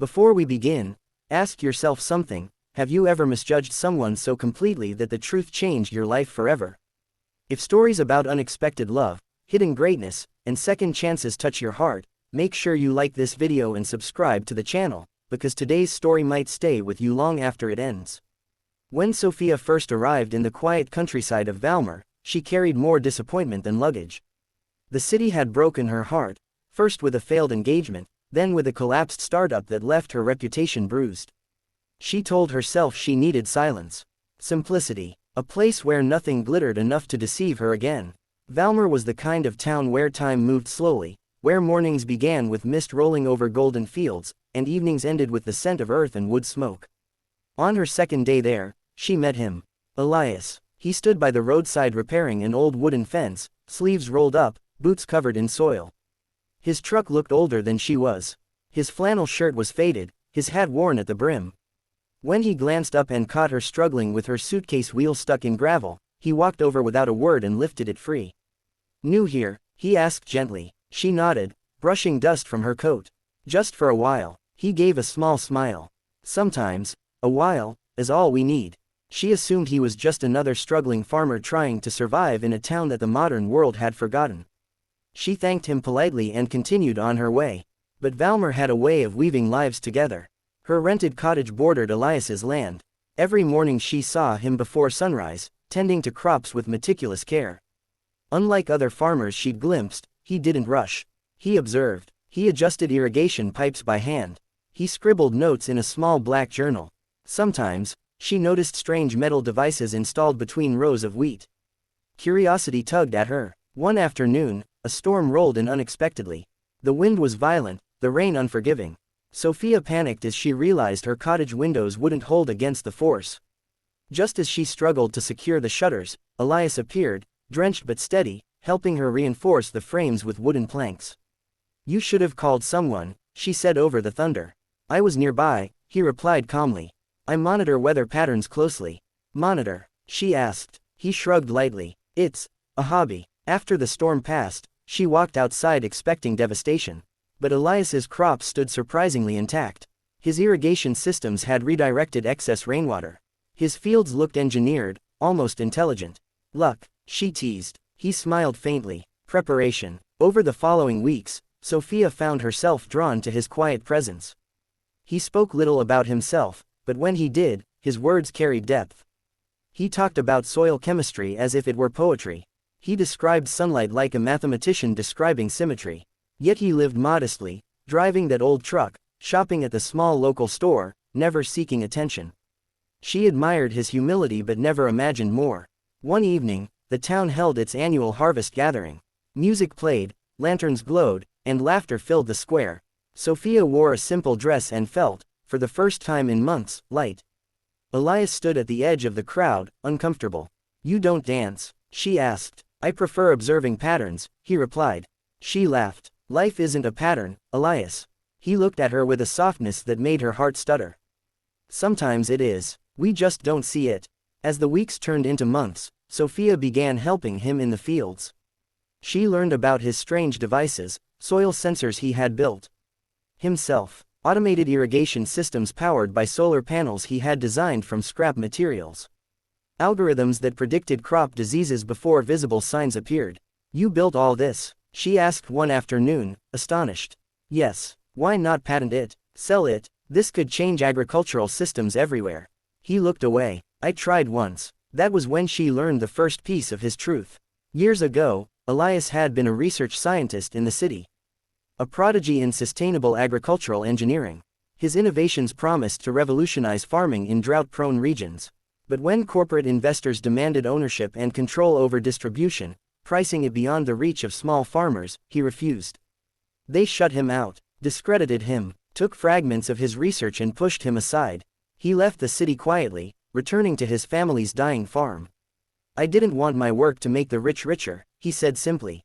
Before we begin, ask yourself something: have you ever misjudged someone so completely that the truth changed your life forever? If stories about unexpected love, hidden greatness, and second chances touch your heart, make sure you like this video and subscribe to the channel, because today's story might stay with you long after it ends. When Sofia first arrived in the quiet countryside of Valmer, she carried more disappointment than luggage. The city had broken her heart, first with a failed engagement, then with a collapsed startup that left her reputation bruised. She told herself she needed silence, simplicity, a place where nothing glittered enough to deceive her again. Valmer was the kind of town where time moved slowly, where mornings began with mist rolling over golden fields, and evenings ended with the scent of earth and wood smoke. On her second day there, she met him, Elias. He stood by the roadside repairing an old wooden fence, sleeves rolled up, boots covered in soil. His truck looked older than she was. His flannel shirt was faded, his hat worn at the brim. When he glanced up and caught her struggling with her suitcase wheel stuck in gravel, he walked over without a word and lifted it free. "New here?" he asked gently. She nodded, brushing dust from her coat. "Just for a while." He gave a small smile. "Sometimes, a while is all we need." She assumed he was just another struggling farmer trying to survive in a town that the modern world had forgotten. She thanked him politely and continued on her way. But Valmer had a way of weaving lives together. Her rented cottage bordered Elias's land. Every morning she saw him before sunrise, tending to crops with meticulous care. Unlike other farmers she'd glimpsed, he didn't rush. He observed. He adjusted irrigation pipes by hand. He scribbled notes in a small black journal. Sometimes, she noticed strange metal devices installed between rows of wheat. Curiosity tugged at her. One afternoon, a storm rolled in unexpectedly. The wind was violent, the rain unforgiving. Sofia panicked as she realized her cottage windows wouldn't hold against the force. Just as she struggled to secure the shutters, Elias appeared, drenched but steady, helping her reinforce the frames with wooden planks. "You should have called someone," she said over the thunder. "I was nearby," he replied calmly. "I monitor weather patterns closely." "Monitor?" she asked. He shrugged lightly. "It's a hobby." After the storm passed, she walked outside expecting devastation. But Elias's crops stood surprisingly intact. His irrigation systems had redirected excess rainwater. His fields looked engineered, almost intelligent. "Luck," she teased. He smiled faintly. Preparation. Over the following weeks, Sofia found herself drawn to his quiet presence. He spoke little about himself, but when he did, his words carried depth. He talked about soil chemistry as if it were poetry. He described sunlight like a mathematician describing symmetry. Yet he lived modestly, driving that old truck, shopping at the small local store, never seeking attention. She admired his humility but never imagined more. One evening, the town held its annual harvest gathering. Music played, lanterns glowed, and laughter filled the square. Sofia wore a simple dress and felt, for the first time in months, light. Elias stood at the edge of the crowd, uncomfortable. "You don't dance?" she asked. "I prefer observing patterns," he replied. She laughed. "Life isn't a pattern, Elias." He looked at her with a softness that made her heart stutter. "Sometimes it is. We just don't see it." As the weeks turned into months, Sofia began helping him in the fields. She learned about his strange devices, soil sensors he had built himself, automated irrigation systems powered by solar panels he had designed from scrap materials, algorithms that predicted crop diseases before visible signs appeared. "You built all this?" she asked one afternoon, astonished. "Yes. Why not patent it? Sell it? This could change agricultural systems everywhere." He looked away. "I tried once." That was when she learned the first piece of his truth. Years ago, Elias had been a research scientist in the city, a prodigy in sustainable agricultural engineering. His innovations promised to revolutionize farming in drought-prone regions. But when corporate investors demanded ownership and control over distribution, pricing it beyond the reach of small farmers, he refused. They shut him out, discredited him, took fragments of his research and pushed him aside. He left the city quietly, returning to his family's dying farm. "I didn't want my work to make the rich richer," he said simply.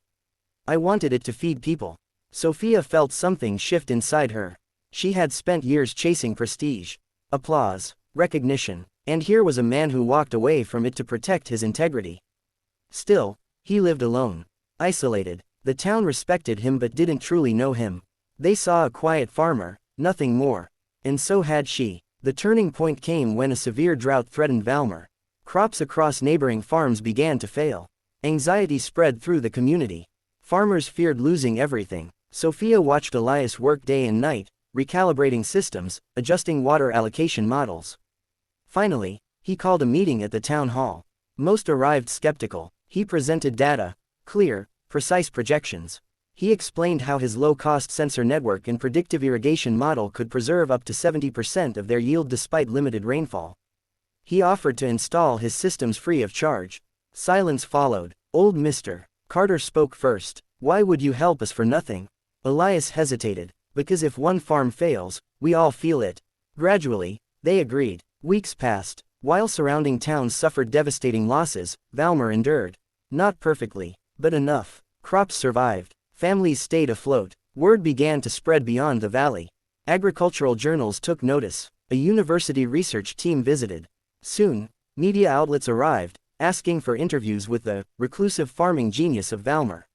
"I wanted it to feed people." Sofia felt something shift inside her. She had spent years chasing prestige, applause, recognition, and here was a man who walked away from it to protect his integrity. Still, he lived alone, isolated. The town respected him but didn't truly know him. They saw a quiet farmer, nothing more. And so had she. The turning point came when a severe drought threatened Valmer. Crops across neighboring farms began to fail. Anxiety spread through the community. Farmers feared losing everything. Sofia watched Elias work day and night, recalibrating systems, adjusting water allocation models. Finally, he called a meeting at the town hall. Most arrived skeptical. He presented data, clear, precise projections. He explained how his low-cost sensor network and predictive irrigation model could preserve up to 70% of their yield despite limited rainfall. He offered to install his systems free of charge. Silence followed. Old Mr. Carter spoke first. "Why would you help us for nothing?" Elias hesitated. "Because if one farm fails, we all feel it." Gradually, they agreed. Weeks passed. While surrounding towns suffered devastating losses, Valmer endured. Not perfectly, but enough. Crops survived. Families stayed afloat. Word began to spread beyond the valley. Agricultural journals took notice. A university research team visited. Soon, media outlets arrived, asking for interviews with the reclusive farming genius of Valmer.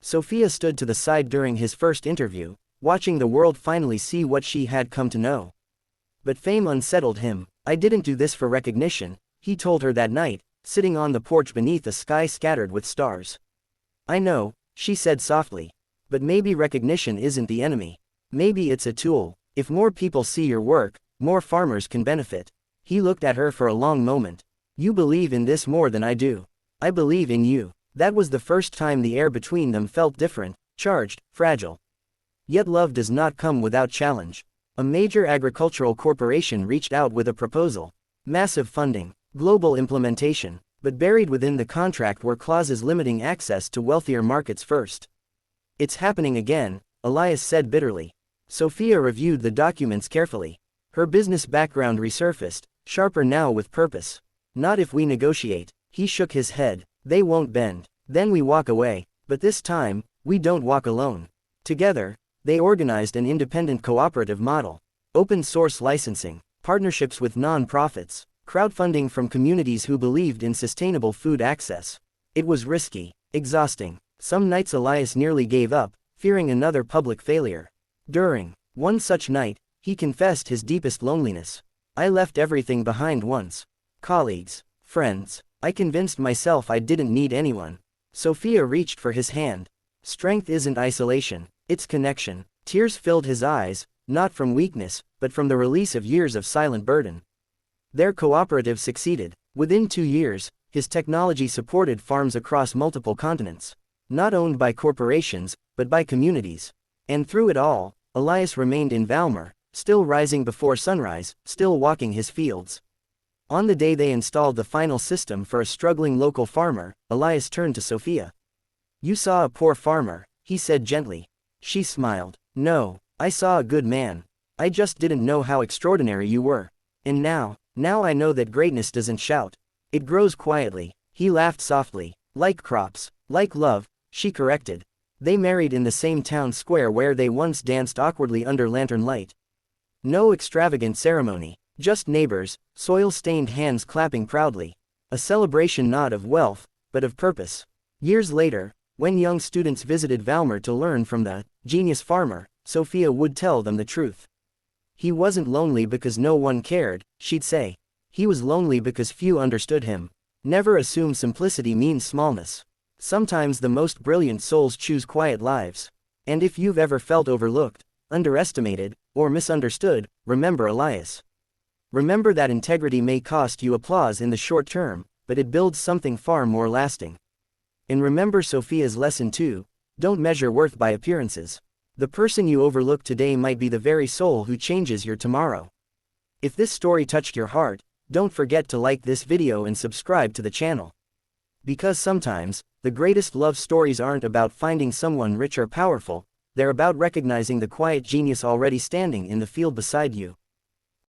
Sofia stood to the side during his first interview, watching the world finally see what she had come to know. But fame unsettled him. "I didn't do this for recognition," he told her that night, sitting on the porch beneath a sky scattered with stars. "I know," she said softly. "But maybe recognition isn't the enemy. Maybe it's a tool. If more people see your work, more farmers can benefit." He looked at her for a long moment. "You believe in this more than I do." "I believe in you." That was the first time the air between them felt different, charged, fragile. Yet love does not come without challenge. A major agricultural corporation reached out with a proposal. Massive funding, global implementation, but buried within the contract were clauses limiting access to wealthier markets first. "It's happening again," Elias said bitterly. Sofia reviewed the documents carefully. Her business background resurfaced, sharper now with purpose. "Not if we negotiate." He shook his head. "They won't bend. Then we walk away. But this time, we don't walk alone." Together, they organized an independent cooperative model. Open source licensing, partnerships with non-profits, crowdfunding from communities who believed in sustainable food access. It was risky, exhausting. Some nights Elias nearly gave up, fearing another public failure. During one such night, he confessed his deepest loneliness. "I left everything behind once. Colleagues, friends. I convinced myself I didn't need anyone." Sofia reached for his hand. "Strength isn't isolation, it's connection." Tears filled his eyes, not from weakness, but from the release of years of silent burden. Their cooperative succeeded. Within 2 years, his technology supported farms across multiple continents. Not owned by corporations, but by communities. And through it all, Elias remained in Valmer, still rising before sunrise, still walking his fields. On the day they installed the final system for a struggling local farmer, Elias turned to Sofia. "You saw a poor farmer," he said gently. She smiled. "No, I saw a good man. I just didn't know how extraordinary you were. And now I know that greatness doesn't shout. It grows quietly." He laughed softly. "Like crops, like love," she corrected. They married in the same town square where they once danced awkwardly under lantern light. No extravagant ceremony. Just neighbors, soil-stained hands clapping proudly. A celebration not of wealth, but of purpose. Years later, when young students visited Valmer to learn from the genius farmer, Sofia would tell them the truth. "He wasn't lonely because no one cared," she'd say. "He was lonely because few understood him." Never assume simplicity means smallness. Sometimes the most brilliant souls choose quiet lives. And if you've ever felt overlooked, underestimated, or misunderstood, remember Elias. Remember that integrity may cost you applause in the short term, but it builds something far more lasting. And remember Sofia's lesson too: don't measure worth by appearances. The person you overlook today might be the very soul who changes your tomorrow. If this story touched your heart, don't forget to like this video and subscribe to the channel. Because sometimes, the greatest love stories aren't about finding someone rich or powerful, they're about recognizing the quiet genius already standing in the field beside you.